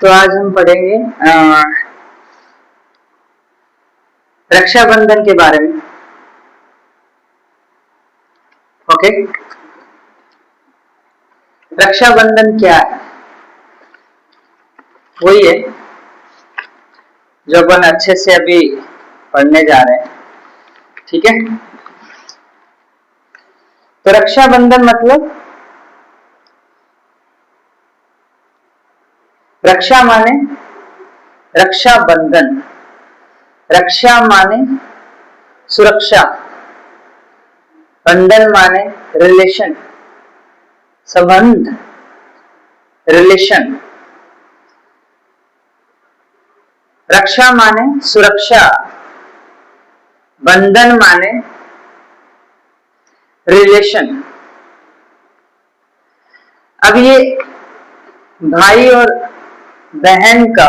तो आज हम पढ़ेंगे रक्षाबंधन के बारे में। ओके, रक्षाबंधन क्या है? वही है जो अपन अच्छे से अभी पढ़ने जा रहे हैं। ठीक है, तो रक्षाबंधन मतलब रक्षा माने रक्षा बंधन, रक्षा माने सुरक्षा, बंधन माने रिलेशन, संबंध, रिलेशन। रक्षा माने सुरक्षा, बंधन माने रिलेशन। अब ये भाई और बहन का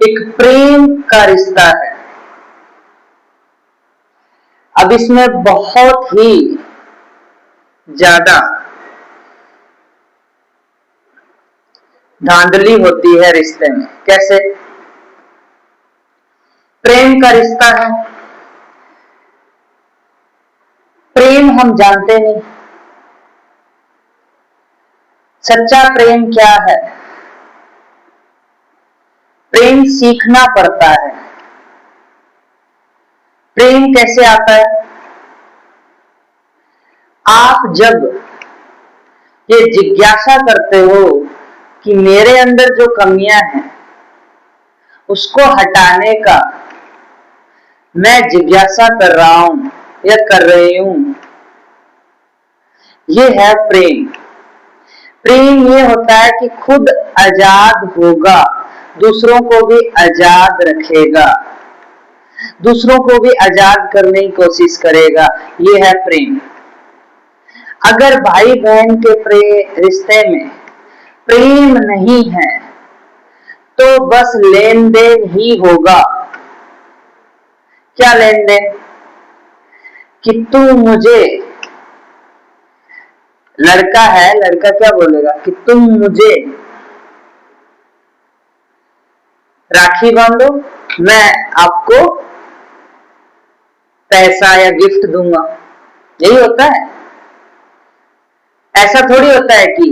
एक प्रेम का रिश्ता है। अब इसमें बहुत ही ज्यादा धांधली होती है रिश्ते में। कैसे? प्रेम का रिश्ता है, प्रेम हम जानते नहीं। सच्चा प्रेम क्या है? प्रेम सीखना पड़ता है। प्रेम कैसे आता है? आप जब ये जिज्ञासा करते हो कि मेरे अंदर जो कमियां हैं उसको हटाने का मैं जिज्ञासा कर रहा हूं या कर रही हूं, ये है प्रेम। प्रेम ये होता है कि खुद आजाद होगा, दूसरों को भी आजाद रखेगा, दूसरों को भी आजाद करने की कोशिश करेगा। ये है प्रेम। अगर भाई बहन के रिश्ते में प्रेम नहीं है तो बस लेन देन ही होगा। क्या लेन देन? कि तू मुझे, लड़का है, लड़का क्या बोलेगा कि तुम मुझे राखी बांधो, मैं आपको पैसा या गिफ्ट दूंगा। यही होता है। ऐसा थोड़ी होता है कि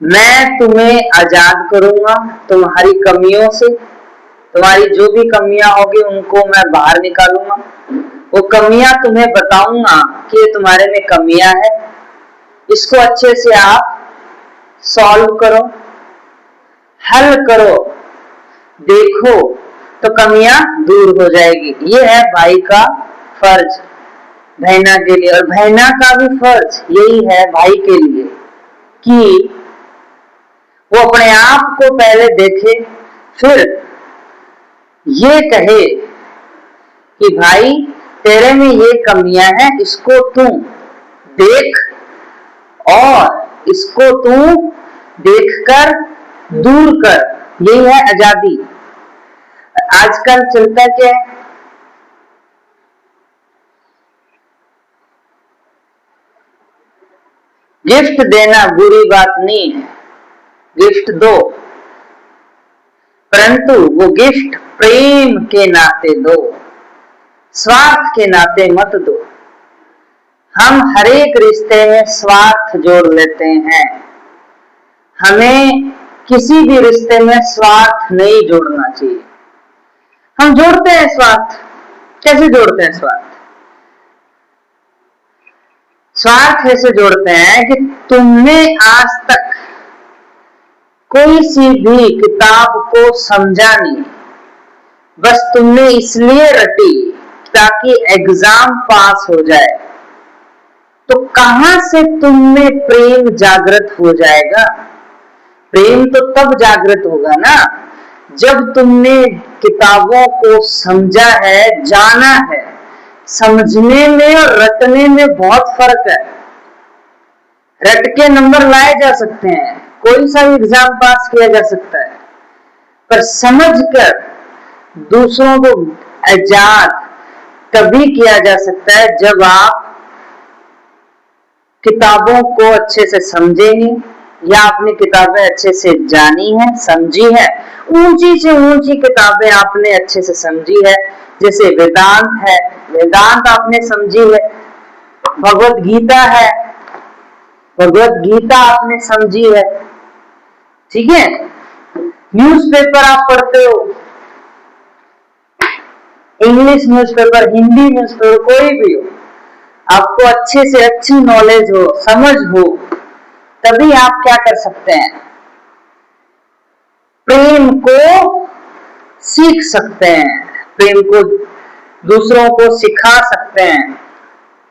मैं तुम्हें आजाद करूंगा तुम्हारी कमियों से, तुम्हारी जो भी कमियां होगी उनको मैं बाहर निकालूंगा, वो कमियां तुम्हें बताऊंगा कि ये तुम्हारे में कमियां है, इसको अच्छे से आप सॉल्व करो, हल करो, देखो तो कमियां दूर हो जाएगी। ये है भाई का फर्ज बहना के लिए, और बहना का भी फर्ज यही है भाई के लिए कि वो अपने आप को पहले देखे, फिर ये कहे कि भाई तेरे में ये कमियां हैं, इसको तू देख और इसको तू देखकर दूर कर। यही है आजादी। आजकल चलता क्या है? गिफ्ट देना बुरी बात नहीं है, गिफ्ट दो, परंतु वो गिफ्ट प्रेम के नाते दो, स्वार्थ के नाते मत दो। हम हर एक रिश्ते में स्वार्थ जोड़ लेते हैं। हमें किसी भी रिश्ते में स्वार्थ नहीं जोड़ना चाहिए। हम जोड़ते हैं स्वार्थ। कैसे जोड़ते हैं स्वार्थ? स्वार्थ ऐसे जोड़ते हैं कि तुमने आज तक कोई सी भी किताब को समझा नहीं, बस तुमने इसलिए रटी ताकि एग्जाम पास हो जाए। तो कहां से तुमने प्रेम जागृत हो जाएगा? प्रेम तो तब जागृत होगा ना जब तुमने किताबों को समझा है, जाना है। समझने में और रटने में बहुत फर्क है। रट के नंबर लाए जा सकते हैं, कोई सा भी एग्जाम पास किया जा सकता है, पर समझकर दूसरों को आजाद तभी किया जा सकता है जब आप किताबों को अच्छे से समझे हैं या अपनी किताबें अच्छे से जानी है, समझी है। ऊंची से ऊंची किताबें आपने अच्छे से समझी है, जैसे वेदांत है, वेदांत आपने समझी है। भगवत गीता है, भगवत गीता आपने समझी है, ठीक है। न्यूज़पेपर आप पढ़ते हो, इंग्लिश न्यूज़पेपर, हिंदी न्यूज़पेपर, कोई भी हो, आपको अच्छे से अच्छी नॉलेज हो, समझ हो, तभी आप क्या कर सकते हैं, प्रेम को सीख सकते हैं, प्रेम को दूसरों को सिखा सकते हैं।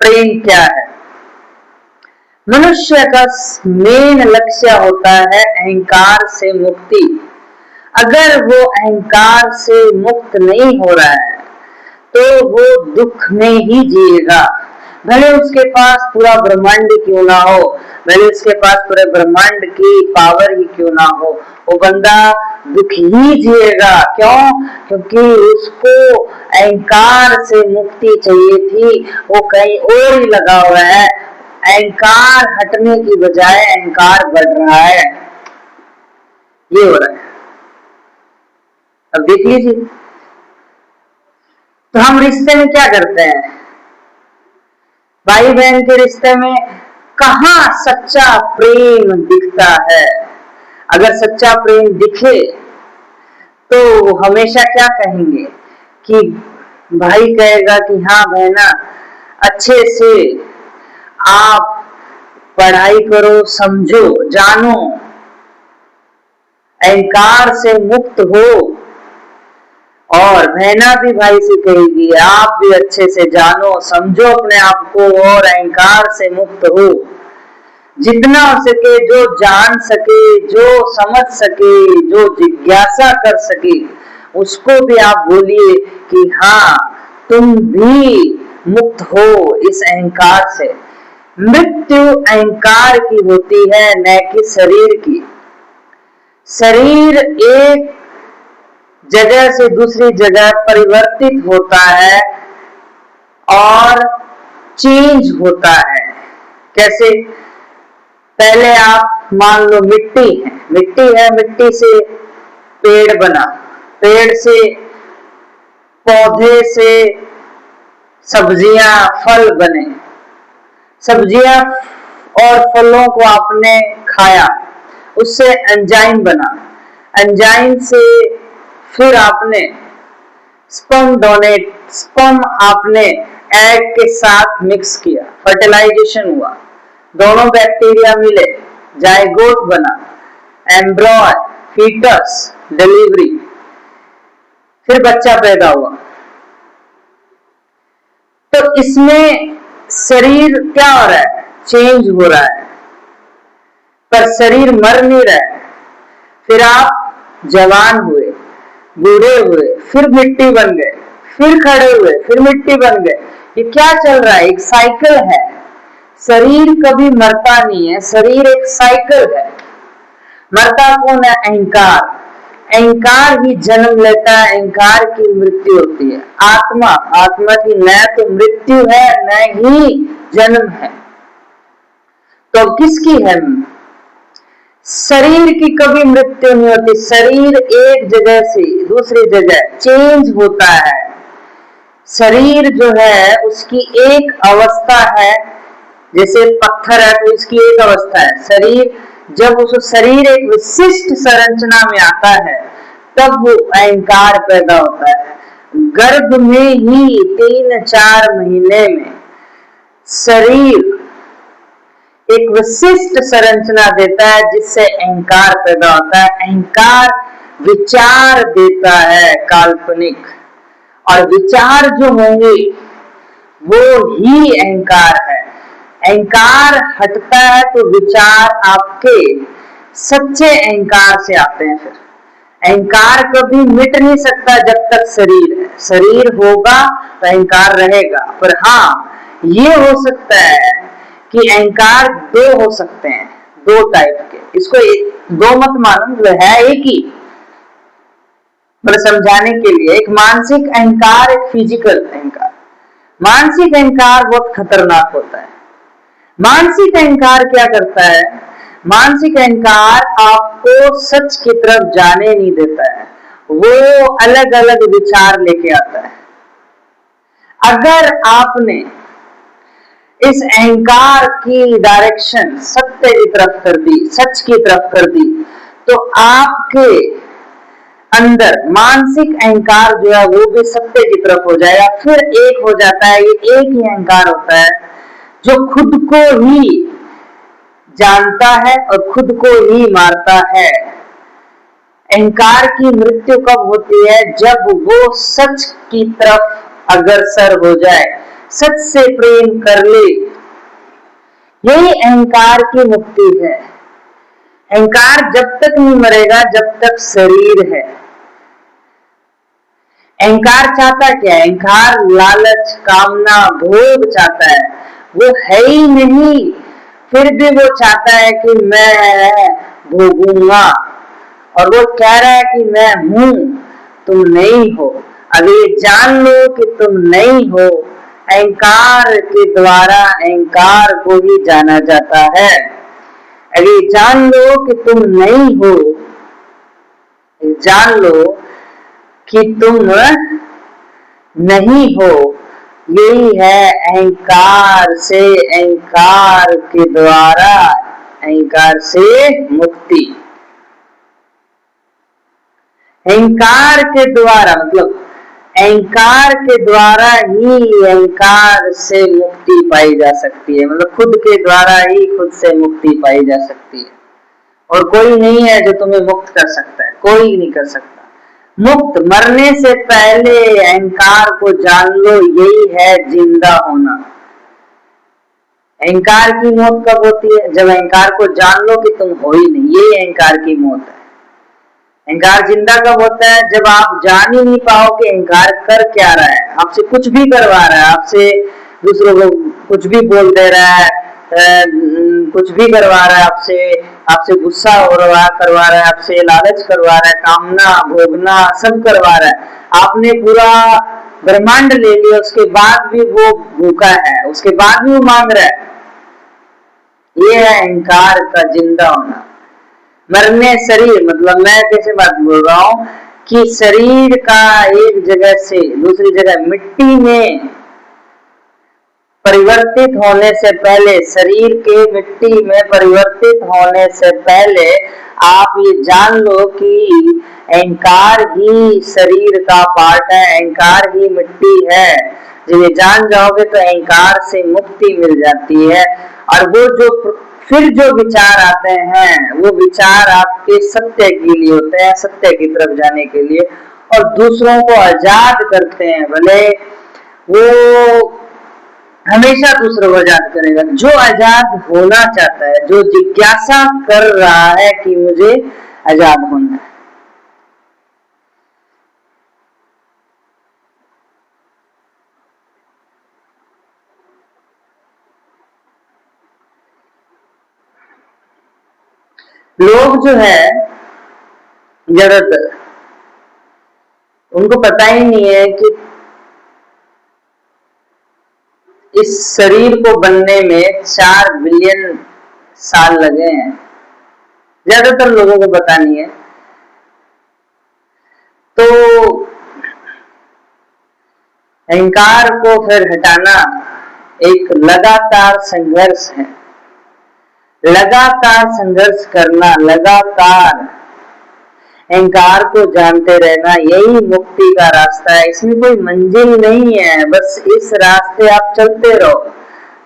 प्रेम क्या है? मनुष्य का मेन लक्ष्य होता है अहंकार से मुक्ति। अगर वो अहंकार से मुक्त नहीं हो रहा है तो वो दुख में ही जिएगा, भले उसके पास पूरा ब्रह्मांड क्यों ना हो, भले उसके पास पूरे ब्रह्मांड की पावर ही क्यों ना हो, वो बंदा दुख ही जिएगा। क्यों? क्योंकि उसको अहंकार से मुक्ति चाहिए थी, वो कहीं और ही लगा हुआ है। अहंकार हटने की बजाय अहंकार बढ़ रहा है, ये हो रहा है। अब देख लीजिए, तो हम रिश्ते में क्या करते हैं, भाई बहन के रिश्ते में कहाँ सच्चा प्रेम दिखता है? अगर सच्चा प्रेम दिखे तो हमेशा क्या कहेंगे कि भाई कहेगा कि हाँ बहना, अच्छे से आप पढ़ाई करो, समझो, जानो, अहंकार से मुक्त हो। और बहना भी भाई से कहेगी आप भी अच्छे से जानो, समझो अपने आप को और अहंकार से मुक्त हो। जितना हो सके, जो जान सके, जो समझ सके, जो जिज्ञासा कर सके, उसको भी आप बोलिए कि हाँ तुम भी मुक्त हो इस अहंकार से। मृत्यु अहंकार की होती है, न कि शरीर की। शरीर एक जगह से दूसरी जगह परिवर्तित होता है और चेंज होता है। कैसे? पहले आप मान लो मिट्टी है, मिट्टी से पेड़ बना, पेड़ से पौधे से सब्जियां, फल बने, सब्जियां और फलों को आपने खाया, उससे एंजाइम बना, एंजाइम से फिर आपने स्पर्म डोनेट, स्पर्म आपने एग के साथ मिक्स किया, फर्टिलाइजेशन हुआ, दोनों बैक्टीरिया मिले, जाइगोट बना, एम्ब्रॉय, फीटस, डिलीवरी, फिर बच्चा पैदा हुआ। तो इसमें शरीर क्या हो रहा है? चेंज हो रहा है, पर शरीर मर नहीं रहा है। फिर आप जवान हुए, बूढ़े हुए, फिर मिट्टी बन गए, फिर खड़े हुए, फिर मिट्टी बन गए। ये क्या चल रहा है? एक साइकिल है। शरीर कभी मरता नहीं है, शरीर एक साइकिल है। मरता कौन है? अहंकार। अहंकार ही जन्म लेता है, अहंकार की मृत्यु होती है। आत्मा, आत्मा की न तो मृत्यु है न ही जन्म है। तो किसकी है? शरीर की कभी मृत्यु नहीं होती। शरीर एक जगह से दूसरी जगह चेंज होता है। शरीर जो है उसकी एक अवस्था है, जैसे पत्थर है तो इसकी एक अवस्था है। शरीर जब उस शरीर एक विशिष्ट संरचना में आता है तब वो अहंकार पैदा होता है। गर्भ में ही 3-4 महीने में शरीर एक विशिष्ट संरचना देता है जिससे अहंकार पैदा होता है। अहंकार विचार देता है काल्पनिक, और विचार जो होंगे वो ही अहंकार है। अहंकार हटता है तो विचार आपके सच्चे अहंकार से आते हैं। फिर अहंकार कभी मिट नहीं सकता जब तक शरीर है। शरीर होगा तो अहंकार रहेगा। पर हाँ, ये हो सकता है कि अहंकार दो हो सकते हैं, दो टाइप के। इसको दो मत मानो, है एक ही, पर समझाने के लिए। एक मानसिक अहंकार, एक फिजिकल अहंकार। मानसिक अहंकार बहुत खतरनाक होता है। मानसिक अहंकार क्या करता है? मानसिक अहंकार आपको सच की तरफ जाने नहीं देता है, वो अलग अलग विचार लेके आता है। अगर आपने इस अहंकार की डायरेक्शन सत्य की तरफ कर दी, सच की तरफ कर दी, तो आपके अंदर मानसिक अहंकार जो है वो भी सत्य की तरफ हो जाएगा, फिर एक हो जाता है। ये एक ही अहंकार होता है जो खुद को ही जानता है और खुद को ही मारता है। अहंकार की मृत्यु कब होती है? जब वो सच की तरफ अग्रसर हो जाए, सच से प्रेम कर ले। यही अहंकार की मुक्ति है। अहंकार जब तक नहीं मरेगा जब तक शरीर है। अहंकार चाहता क्या है? अहंकार लालच, कामना, भोग चाहता है। वो है ही नहीं, फिर भी वो चाहता है कि मैं भोगूंगा, और वो कह रहा है कि मैं हूं, तुम नहीं हो। अब ये जान लो कि तुम नहीं हो। अहंकार के द्वारा अहंकार को ही जाना जाता है। अरे जान लो कि तुम नहीं हो, जान लो कि तुम नहीं हो। यही है अहंकार से, अहंकार के द्वारा अहंकार से मुक्ति। अहंकार के द्वारा मतलब अहंकार के द्वारा ही अहंकार से मुक्ति पाई जा सकती है। मतलब खुद के द्वारा ही खुद से मुक्ति पाई जा सकती है, और कोई नहीं है जो तुम्हें मुक्त कर सकता है, कोई नहीं कर सकता। मुक्त मरने से पहले अहंकार को जान लो, यही है जिंदा होना। अहंकार की मौत कब होती है? जब अहंकार को जान लो कि तुम हो ही नहीं, ये अहंकार की मौत है। अहंकार जिंदा कब होता है? जब आप जान ही नहीं पाओ कि अहंकार कर क्या रहा है, आपसे कुछ भी करवा रहा है, आपसे दूसरों को कुछ भी बोल दे रहा है, कुछ भी करवा रहा है, आपसे गुस्सा हो रहा करवा रहा है, आपसे लालच करवा रहा है, कामना भोगना सब करवा रहा है। आपने पूरा ब्रह्मांड ले लिया, उसके बाद भी वो भूखा है, उसके बाद भी वो मांग रहा है। ये है अहंकार का जिंदा होना। मरने शरीर मतलब मैं कैसे बात बोल रहा हूं कि शरीर का एक जगह से दूसरी जगह मिट्टी में परिवर्तित होने से पहले, शरीर के मिट्टी में परिवर्तित होने से पहले आप ये जान लो कि अहंकार ही शरीर का पार्ट है, अहंकार ही मिट्टी है। जब ये जान जाओगे तो अहंकार से मुक्ति मिल जाती है। और वो जो फिर जो विचार आते हैं वो विचार आपके सत्य के लिए होते हैं, सत्य की तरफ जाने के लिए, और दूसरों को आजाद करते हैं। भले वो हमेशा दूसरों को आजाद करेगा। जो आजाद होना चाहता है, जो जिज्ञासा कर रहा है कि मुझे आजाद होना है, लोग जो है ज्यादातर उनको पता ही नहीं है कि इस शरीर को बनने में 4 बिलियन साल लगे हैं। ज्यादातर लोगों को पता नहीं है। तो अहंकार को फिर हटाना एक लगातार संघर्ष है। लगातार संघर्ष करना, लगातार अहंकार को जानते रहना, यही मुक्ति का रास्ता है। इसमें कोई मंजिल नहीं है, बस इस रास्ते आप चलते रहो।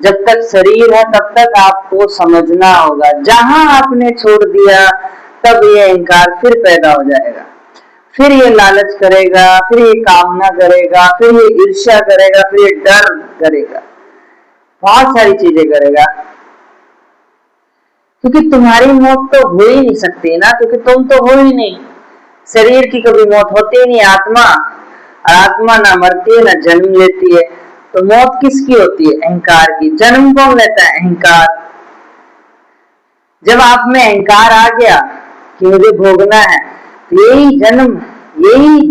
जब तक शरीर है तब तक आपको समझना होगा। जहां आपने छोड़ दिया तब ये अहंकार फिर पैदा हो जाएगा, फिर ये लालच करेगा, फिर ये कामना करेगा, फिर ये ईर्ष्या करेगा, फिर ये डर करेगा, बहुत सारी चीजें करेगा। क्योंकि तुम्हारी मौत तो हो ही नहीं सकती ना, क्योंकि तुम तो हो ही नहीं। शरीर की कभी मौत होती ही नहीं, आत्मा, और आत्मा ना मरती है ना जन्म लेती है। तो मौत किसकी होती है? अहंकार की। जन्म कौन लेता है? अहंकार। जब आप में अहंकार आ गया कि मुझे भोगना है, तो यही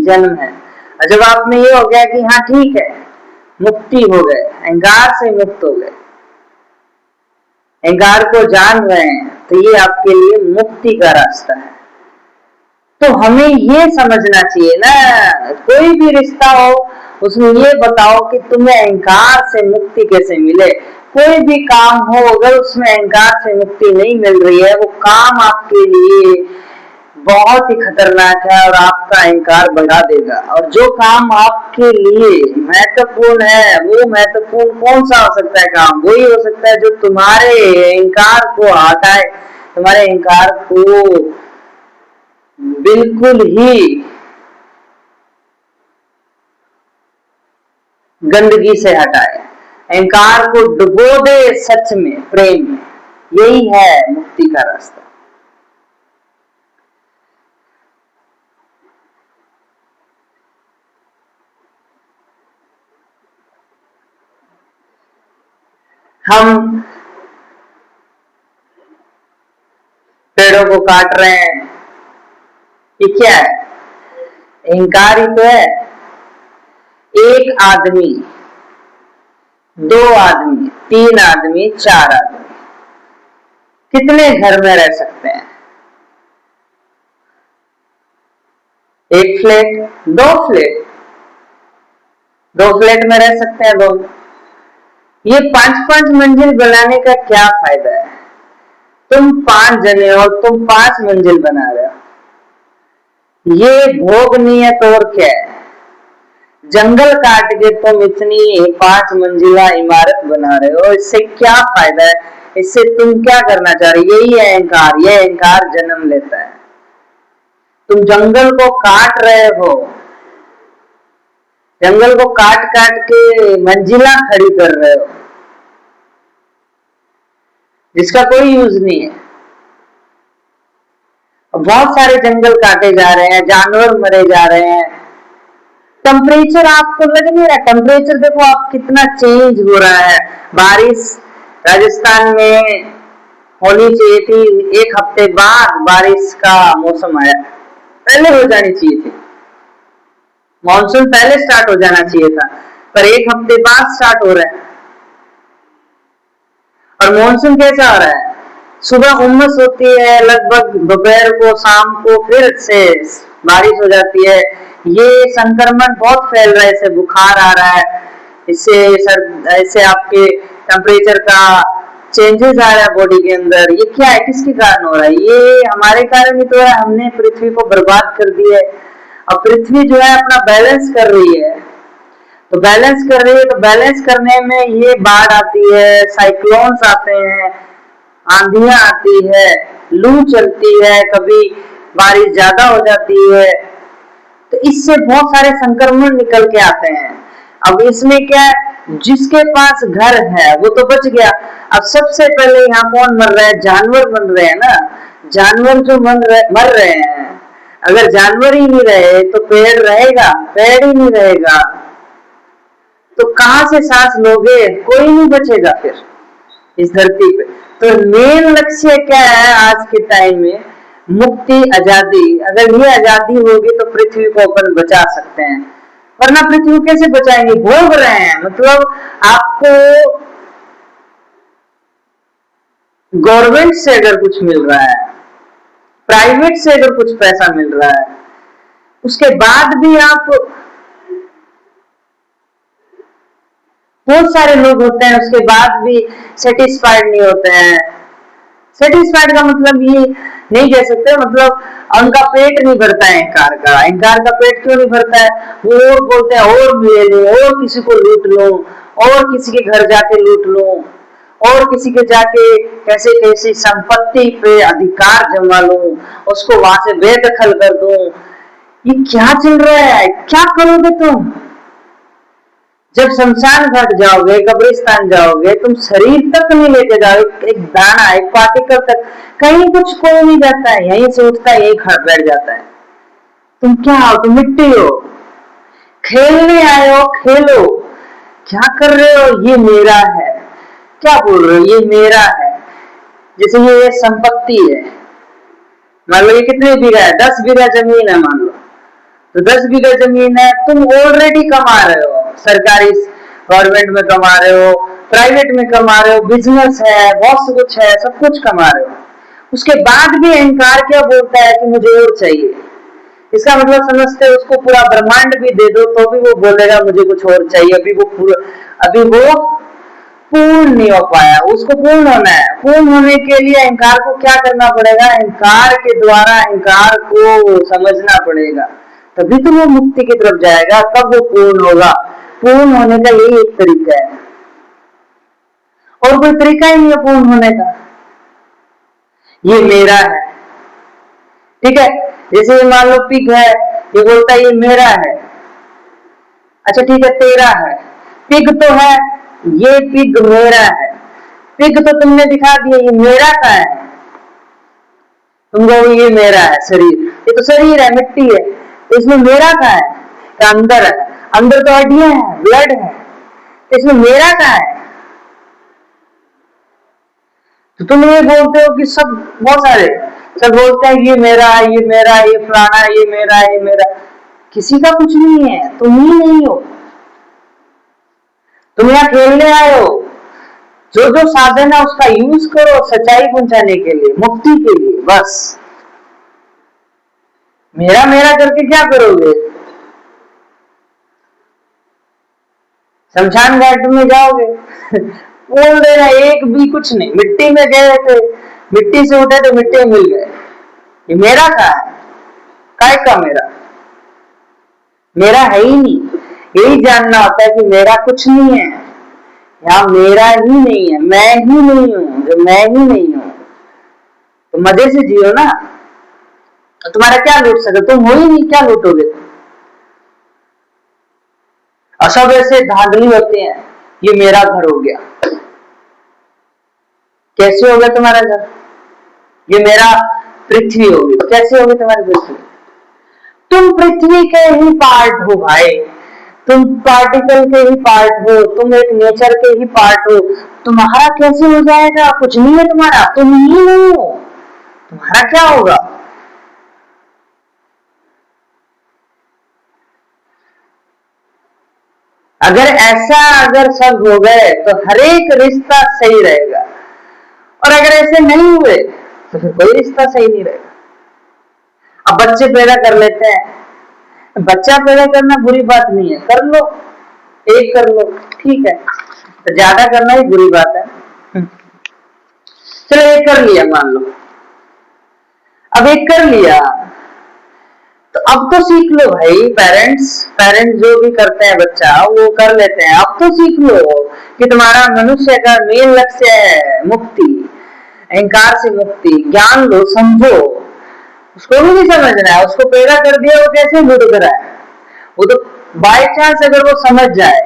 जन्म है। और जब आप में ये हो गया कि हाँ ठीक है, मुक्ति हो गए, अहंकार से मुक्त हो गए, अहंकार को जान रहे हैं, तो ये आपके लिए मुक्ति का रास्ता है। तो हमें ये समझना चाहिए ना, कोई भी रिश्ता हो उसमें ये बताओ कि तुम्हें अहंकार से मुक्ति कैसे मिले। कोई भी काम हो अगर उसमें अहंकार से मुक्ति नहीं मिल रही है, वो काम आपके लिए बहुत ही खतरनाक है और आपका अहंकार बढ़ा देगा। और जो काम आपके लिए महत्वपूर्ण है, वो महत्वपूर्ण कौन सा हो सकता है काम? वही हो सकता है जो तुम्हारे अहंकार को हटाए, तुम्हारे अहंकार को बिल्कुल ही गंदगी से हटाए, अहंकार को डुबो दे सच में, प्रेम में। यही है मुक्ति का रास्ता। हम पेड़ों को काट रहे हैं, ये क्या है? अहंकार ही तो है। एक आदमी, दो आदमी, तीन आदमी, चार आदमी कितने घर में रह सकते हैं? एक फ्लैट, दो फ्लैट, दो फ्लैट में रह सकते हैं लोग। ये 5-5 मंजिल बनाने का क्या फायदा है? तुम 5 जने हो, तुम 5 मंजिल बना रहे हो, ये भोग नहीं है तो और क्या है? जंगल काट के तुम इतनी 5 मंजिला इमारत बना रहे हो, इससे क्या फायदा है? इससे तुम क्या करना चाह रहे हो? यही है अहंकार। ये अहंकार जन्म लेता है। तुम जंगल को काट रहे हो, जंगल को काट काट के मंजिला खड़ी कर रहे हो जिसका कोई यूज नहीं है। बहुत सारे जंगल काटे जा रहे हैं, जानवर मरे जा रहे हैं। टेम्परेचर आपको लग नहीं रहा? टेम्परेचर देखो आप कितना चेंज हो रहा है। बारिश राजस्थान में होनी चाहिए थी, 1 हफ्ते बाद बारिश का मौसम आया, पहले हो जानी चाहिए थी। मानसून पहले स्टार्ट हो जाना चाहिए था, पर 1 हफ्ते बाद स्टार्ट हो रहा है। और मानसून कैसा हो रहा है? सुबह उमस होती है, लगभग दोपहर को, शाम को फिर से बारिश हो जाती है। ये संक्रमण बहुत फैल रहा है, इससे बुखार आ रहा है, इससे आपके टेम्परेचर का चेंजेस आ रहा है बॉडी के अंदर। ये क्या है? किसके कारण हो रहा है? ये हमारे कारण ही तो है। हमने पृथ्वी को बर्बाद कर दिया है। अब पृथ्वी जो है अपना बैलेंस कर रही है, तो बैलेंस कर रही है, तो बैलेंस करने में ये बाढ़ आती है, साइक्लोन्स आते हैं, आंधियां आती है, लू चलती है, कभी बारिश ज्यादा हो जाती है, तो इससे बहुत सारे संक्रमण निकल के आते हैं। अब इसमें क्या है, जिसके पास घर है वो तो बच गया। अब सबसे पहले यहाँ कौन मर रहा है? जानवर मर रहे हैं ना। जानवर जो मर रहे हैं, अगर जानवर ही नहीं रहे तो पेड़ रहेगा? पेड़ ही नहीं रहेगा तो कहां से सांस लोगे? कोई नहीं बचेगा फिर इस धरती पे। तो मेन लक्ष्य क्या है आज के टाइम में? मुक्ति, आजादी। अगर ये आजादी होगी तो पृथ्वी को अपन बचा सकते हैं, वरना पृथ्वी कैसे बचाएंगे? भोग रहे हैं। मतलब आपको गवर्नमेंट से अगर कुछ मिल रहा है, प्राइवेट से अगर कुछ पैसा मिल रहा है, उसके बाद भी आप, बहुत सारे लोग होते हैं उसके बाद भी सेटिस्फाइड नहीं होते हैं। सेटिस्फाइड का मतलब ये नहीं कह सकते, मतलब उनका पेट नहीं भरता है अहंकार का। अहंकार का पेट क्यों नहीं भरता है? वो और बोलते हैं और ले लूं, और किसी को लूट लूं, और किसी के घर जाके लूट लूं, और किसी के जाके कैसे कैसी संपत्ति पे अधिकार जमा लूं, उसको वहां से बेदखल कर दूं। ये क्या चल रहा है? क्या करोगे तुम? जब शमशान घाट जाओगे, कब्रिस्तान जाओगे, तुम शरीर तक नहीं लेके जाओगे, एक दाना, एक पार्टिकल तक कहीं कुछ कोई नहीं जाता है, यहीं से उठता है, यहीं खड़ बैठ जाता है। तुम क्या हो? तुम मिट्टी हो। खेलने आए हो, खेलो। क्या कर रहे हो? ये मेरा है। क्या बोल रहे हो? ये मेरा है। जैसे ये संपत्ति है, मान लो ये कितने बीघा है? 10 बीघा जमीन है मान लो, तो 10 बीघा जमीन है, तुम ऑलरेडी कमा रहे हो, सरकारी गवर्नमेंट में कमा रहे हो, प्राइवेट में कमा रहे हो, बिजनेस है, बहुत कुछ है, सब कुछ कमा रहे हो, उसके बाद भी अहंकार क्या बोलता है कि मुझे और चाहिए। इसका मतलब समझते हो, उसको पूरा ब्रह्मांड भी दे दो तो भी वो बोलेगा मुझे कुछ और चाहिए, अभी वो पूर्ण नहीं हो पाया, उसको पूर्ण होना है। पूर्ण होने के लिए अहंकार को क्या करना पड़ेगा, अहंकार के द्वारा अहंकार को समझना पड़ेगा, तभी तो वो मुक्ति की तरफ जाएगा, तब वो पूर्ण होगा। पूर्ण होने का यही एक तरीका है, और कोई तरीका ही नहीं है पूर्ण होने का। ये मेरा है, ठीक है। जैसे ये मान लो पिग है, ये बोलता है ये मेरा है, अच्छा ठीक है तेरा है, पिग तो है, ये पिग मेरा है। पिग तो तुमने दिखा दिया, ये मेरा का है, तुम कहोगे ये मेरा है शरीर, ये तो शरीर है, मिट्टी है, तो इसमें मेरा का है, तो अंदर है, अंदर तो हड्डियां है, ब्लड है, तो इसमें मेरा का है। तो तुम ये बोलते हो कि सब बहुत सारे सब बोलते हैं ये मेरा है, ये मेरा है, ये फलाना है, ये मेरा है, ये मेरा। किसी का कुछ नहीं है, तुम ही नहीं हो। तुम यहाँ खेलने आए हो, जो जो साधन है उसका यूज करो सच्चाई पहुंचाने के लिए, मुक्ति के लिए, बस। मेरा मेरा करके क्या करोगे? शमशान घाट में जाओगे बोल देना एक भी कुछ नहीं, मिट्टी में गए थे, मिट्टी से उठे तो मिट्टी में मिल गए, ये मेरा का है, काय का मेरा? मेरा है ही नहीं। यही जानना होता है कि मेरा कुछ नहीं है, यहाँ मेरा ही नहीं है, मैं ही नहीं हूं। जब मैं ही नहीं हूं तो मजे से जियो ना, तो तुम्हारा क्या लूट सके, तुम हो ही नहीं, क्या लूटोगे? और सब ऐसे धांधली होते हैं, ये मेरा घर हो गया। कैसे हो गया तुम्हारा घर? ये मेरा पृथ्वी होगी, कैसे होगी तुम्हारी पृथ्वी? तुम पृथ्वी के ही पार्ट हो भाई, तुम पार्टिकल के ही पार्ट हो, तुम एक नेचर के ही पार्ट हो। तुम्हारा कैसे हो जाएगा? कुछ नहीं है तुम्हारा, तुम ही नहीं हो, तुम्हारा क्या होगा? अगर सब हो गए तो हर एक रिश्ता सही रहेगा, और अगर ऐसे नहीं हुए तो फिर कोई रिश्ता सही नहीं रहेगा। अब बच्चे पैदा कर लेते हैं, बच्चा पैदा करना बुरी बात नहीं है, कर लो, एक कर लो, ठीक है, तो ज्यादा करना ही बुरी बात है। चलो एक कर लिया, मान लो अब एक कर लिया, तो अब तो सीख लो भाई। पेरेंट्स जो भी करते हैं बच्चा वो कर लेते हैं, अब तो सीख लो कि तुम्हारा मनुष्य का मेन लक्ष्य है मुक्ति, अहंकार से मुक्ति। ज्ञान लो, समझो, उसको भी नहीं समझना है, उसको पैदा कर दिया वो कैसे लुट कर है, वो तो बाय चांस अगर वो समझ जाए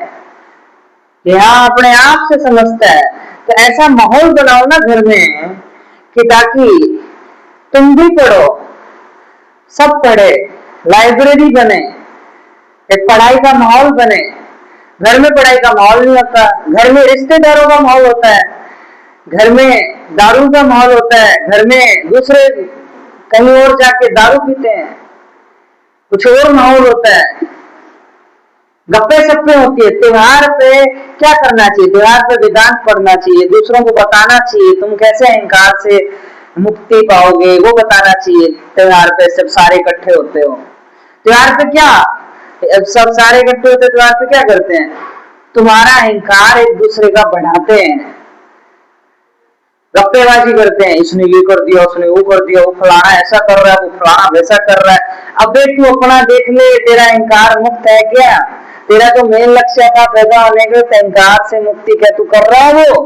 कि हाँ अपने आप से समझता है, तो ऐसा माहौल बनाओ ना घर में कि ताकि तुम भी पढ़ो, सब पढ़े, लाइब्रेरी बने, एक पढ़ाई का माहौल बने। घर में पढ़ाई का माहौल नहीं होता, घर में रिश्तेदारों का माहौल होता है, घर में दारू का माहौल होता है, घर में दूसरे कहीं और जाके दारू पीते हैं, कुछ और माहौल होता है, गप्पे सप्पे होती है। त्योहार पे क्या करना चाहिए? त्योहार पे वेदांत पढ़ना चाहिए, दूसरों को बताना चाहिए तुम कैसे अहंकार से मुक्ति पाओगे, वो बताना चाहिए। त्योहार पे सब सारे इकट्ठे होते हो, त्योहार पे क्या सब सारे इकट्ठे होते, त्योहार पे क्या करते हैं? तुम्हारा अहंकार एक दूसरे का बढ़ाते हैं, गप्पेबाजी करते हैं, इसने ये कर दिया, उसने वो कर दिया, वो फलाना ऐसा कर रहा है, वो फलाना वैसा कर रहा है। अब देख तू अपना देख ले, तेरा अहंकार मुक्त है क्या? तेरा जो मेन लक्ष्य था पैदा होने का, अहंकार से मुक्ति, क्या तू कर रहा है? वो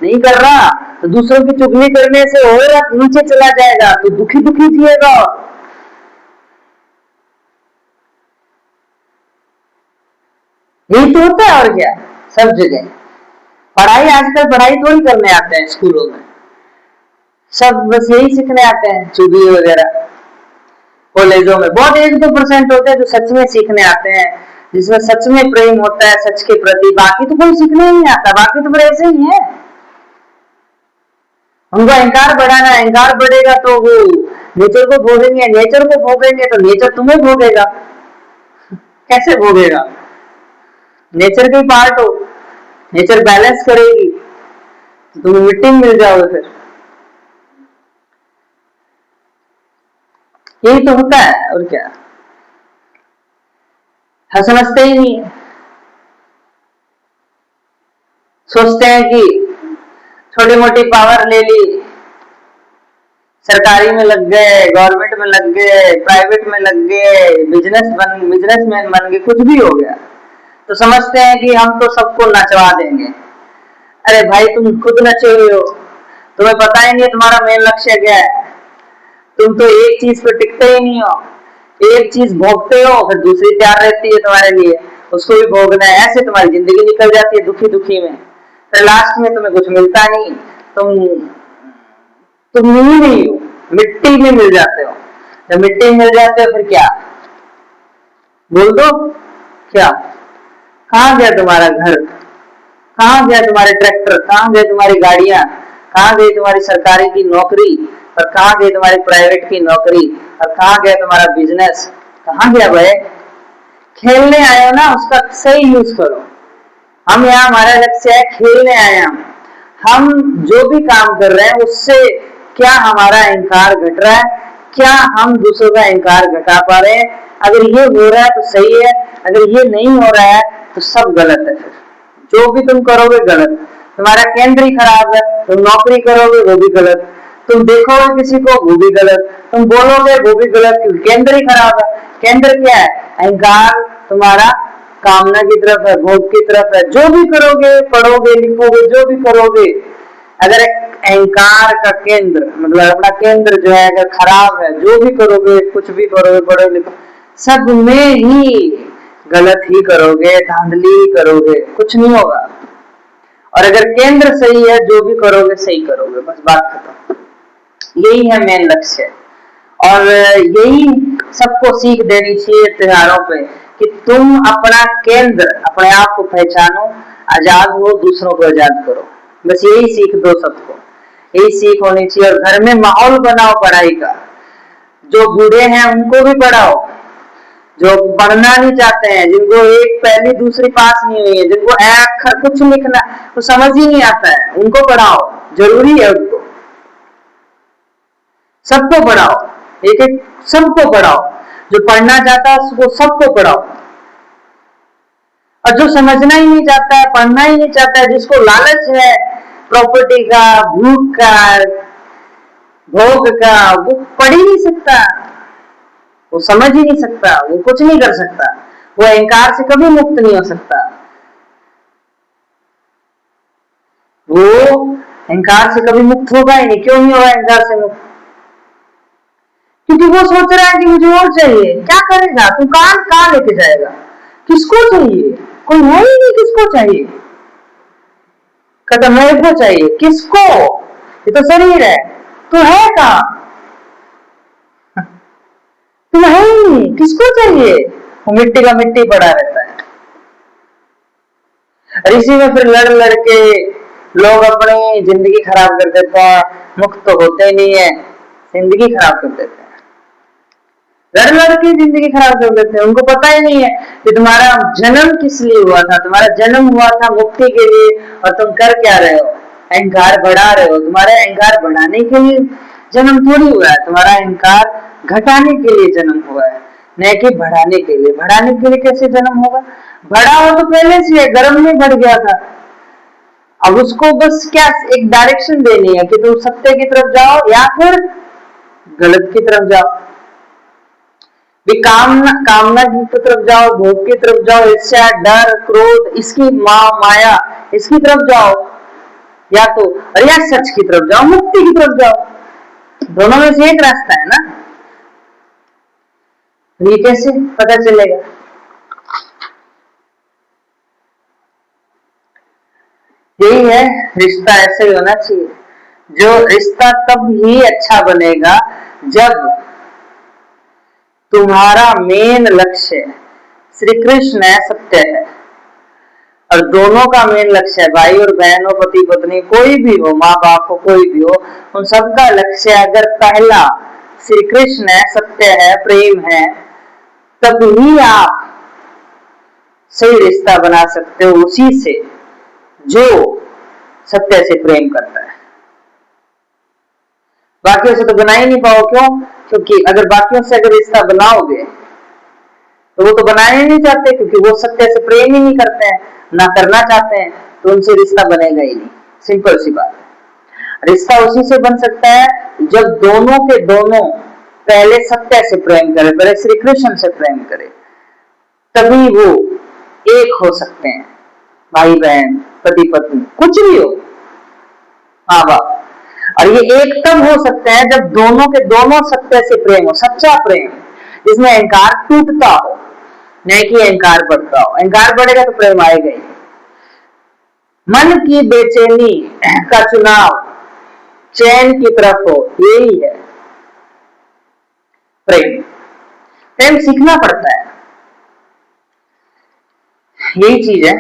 नहीं कर रहा तो दूसरों की चुगली करने से और नीचे चला जाएगा, तो दुखी दुखी जिएगा। यही तो होता है, और क्या सब जगह। पढ़ाई आजकल पढ़ाई थोड़ी करने आते हैं स्कूलों में, सब बस यही सीखने आते हैं, चुगली वगैरह। कॉलेजों में बहुत 1-2% होते हैं जो सच में सीखने आते हैं, जिसमें सच में प्रेम होता है सच के प्रति, बाकी तो कोई सीखने ही नहीं आता, बाकी तो फिर ऐसे ही है। उनको अहंकार बढ़ाना, अहंकार बढ़ेगा तो वो नेचर को भोगेंगे, नेचर को भोगेंगे तो नेचर तुम्हें भोगेगा। कैसे भोगेगा? नेचर के पार्ट हो, नेचर बैलेंस करेगी तो तुम्हें मिट्टी मिल जाओगे। फिर यही तो होता है, और क्या। हम समझते ही नहीं, सोचते हैं कि छोटी मोटी पावर ले ली, सरकारी में लग गए, गवर्नमेंट में लग गए, प्राइवेट में लग गए, बिजनेसमैन बन गए, कुछ भी हो गया तो समझते हैं कि हम तो सबको नचवा देंगे। अरे भाई, तुम खुद नचे हुए हो, तुम्हें पता ही नहीं तुम्हारा मेन लक्ष्य क्या है। तुम तो एक चीज पे टिकते ही नहीं हो, एक चीज भोगते हो, फिर दूसरी तैयार रहती है तुम्हारे लिए, उसको भी भोगना है। ऐसे तुम्हारी जिंदगी निकल जाती है दुखी दुखी में, फिर लास्ट में तुम्हें कुछ मिलता नहीं, तुम ही नहीं हो, मिट्टी में मिल जाते हो। जब मिट्टी में मिल जाते हो फिर क्या, बोल दो क्या, कहाँ गया तुम्हारा घर, कहाँ गया तुम्हारे ट्रैक्टर, कहाँ गए तुम्हारी गाड़ियां, कहाँ गई तुम्हारी सरकारी की नौकरी, और कहाँ गई तुम्हारी प्राइवेट की नौकरी, और कहाँ गया तुम्हारा बिजनेस, कहाँ गया भाई। खेलने आए हो ना, उसका सही यूज करो। हम यहाँ, हमारा लक्ष्य है खेलने आए हम जो भी काम कर रहे हैं उससे क्या हमारा अहंकार घट रहा है, क्या हम दूसरों का अहंकार घटा पा रहे हैं। अगर ये हो रहा है तो सही है, अगर ये नहीं हो रहा है तो सब गलत है। फिर जो भी तुम करोगे गलत, तुम्हारा केंद्र ही खराब है। तुम नौकरी करोगे वो भी गलत, तुम देखोगे किसी को वो भी गलत, तुम बोलोगे वो भी गलत, क्योंकि केंद्र ही खराब है। केंद्र क्या है, अहंकार तुम्हारा कामना की तरफ है, भोग की तरफ है। जो भी करोगे, पढ़ोगे लिखोगे, जो भी करोगे, अगर अहंकार का केंद्र मतलब अपना केंद्र जो है अगर खराब है, जो भी करोगे, कुछ भी करोगे, पढ़ो लिखो, सब में ही गलत ही करोगे, धांधली ही करोगे, कुछ नहीं होगा। और अगर केंद्र सही है, जो भी करोगे सही करोगे, बस बात खत्म। यही है मेन लक्ष्य, और यही सबको सीख देनी चाहिए त्योहारों पे कि तुम अपना केंद्र, अपने आप को पहचानो, आजाद हो, दूसरों को आजाद करो। बस यही सीख दो सबको, यही सीख होनी चाहिए। और घर में माहौल बनाओ पढ़ाई का, जो बूढ़े हैं उनको भी पढ़ाओ, जो पढ़ना नहीं चाहते हैं, जिनको एक पहली दूसरी पास नहीं हुई है, जिनको अक्षर कुछ लिखना तो समझ ही नहीं आता है, उनको पढ़ाओ, जरूरी है उनको। सबको पढ़ाओ, एक एक सबको पढ़ाओ, जो पढ़ना चाहता है उसको सबको पढ़ाओ। और जो समझना ही नहीं चाहता है, पढ़ना ही नहीं चाहता है, जिसको लालच है प्रॉपर्टी का, भूख का, भोग का, वो पढ़ ही नहीं सकता, वो समझ ही नहीं सकता, वो कुछ नहीं कर सकता, वो अहंकार से कभी मुक्त नहीं हो सकता। वो अहंकार से कभी मुक्त होगा ही नहीं। क्यों नहीं होगा अहंकार से मुक्त? क्योंकि वो सोच रहा है कि मुझे और चाहिए। क्या करेगा तू, कहाँ लेके जाएगा, किसको चाहिए, कोई है ही नहीं, किसको चाहिए, कहता मेरे को चाहिए, किसको, ये तो शरीर है, तू है कहाँ, तू है ही नहीं, किसको चाहिए। वो मिट्टी का मिट्टी पड़ा रहता है। और इसी में फिर लड़ के लोग अपनी जिंदगी खराब कर देते हैं, मुक्त तो होते ही नहीं है, जिंदगी खराब कर देते हैं, लड़ के जिंदगी खराब कर देते हैं। उनको पता ही नहीं है कि तुम्हारा जन्म किस लिए हुआ था। तुम्हारा जन्म हुआ था मुक्ति के लिए, और तुम कर क्या रहे हो, अहंकार बढ़ा रहे हो। तुम्हारा अहंकार बढ़ाने के लिए जन्म थोड़ी हुआ है, तुम्हारा अहंकार घटाने के लिए जन्म हुआ है, न कि बढ़ाने के लिए। बढ़ाने के लिए कैसे जन्म होगा, बढ़ा हो तो पहले से गर्म में बढ़ गया था। अब उसको बस क्या एक डायरेक्शन देनी है कि तुम सत्य की तरफ जाओ या फिर गलत की तरफ जाओ। कामना की तरफ जाओ, भोग की तरफ जाओ, ईर्ष्या, डर, क्रोध, इसकी माया, इसकी तरफ जाओ, या तो या सच की तरफ जाओ, मुक्ति की तरफ जाओ। दोनों में से एक रास्ता है ना। ये कैसे पता चलेगा? यही है, रिश्ता ऐसे ही होना चाहिए। जो रिश्ता तब ही अच्छा बनेगा जब तुम्हारा मेन लक्ष्य श्री कृष्ण है, सत्य है, और दोनों का मेन लक्ष्य है, भाई और बहन हो, पति पत्नी, कोई भी हो, माँ बाप हो, कोई भी हो, उन सबका लक्ष्य अगर पहला श्री कृष्ण है, सत्य है, प्रेम है, तब ही आप सही रिश्ता बना सकते हो उसी से। जो सत्य से प्रेम करता है। बाकियों से तो बना ही नहीं पाओ, क्यों? क्योंकि अगर बाकियों से अगर रिश्ता बनाओगे तो वो तो बनाना ही नहीं चाहते, क्योंकि वो सत्य से प्रेम ही नहीं करते हैं, ना करना चाहते हैं, तो उनसे रिश्ता बनेगा ही नहीं। सिंपल सी बात है। रिश्ता उसी से बन सकता है जब दोनों के दोनों पहले सत्य से प्रेम करें, पहले श्री कृष्ण से प्रेम करें, तभी वो एक हो सकते हैं। भाई बहन, पति पत्नी, कुछ भी हो, माँ बाप। और ये एक तब हो सकता है जब दोनों के दोनों सत्य से प्रेम हो, सच्चा प्रेम, जिसमें अहंकार टूटता हो, नहीं कि अहंकार बढ़ता हो। अहंकार बढ़ेगा तो प्रेम आएगा ही। मन की बेचैनी का चुनाव चैन की तरफ हो, यही है प्रेम। प्रेम सीखना पड़ता है, यही चीज है।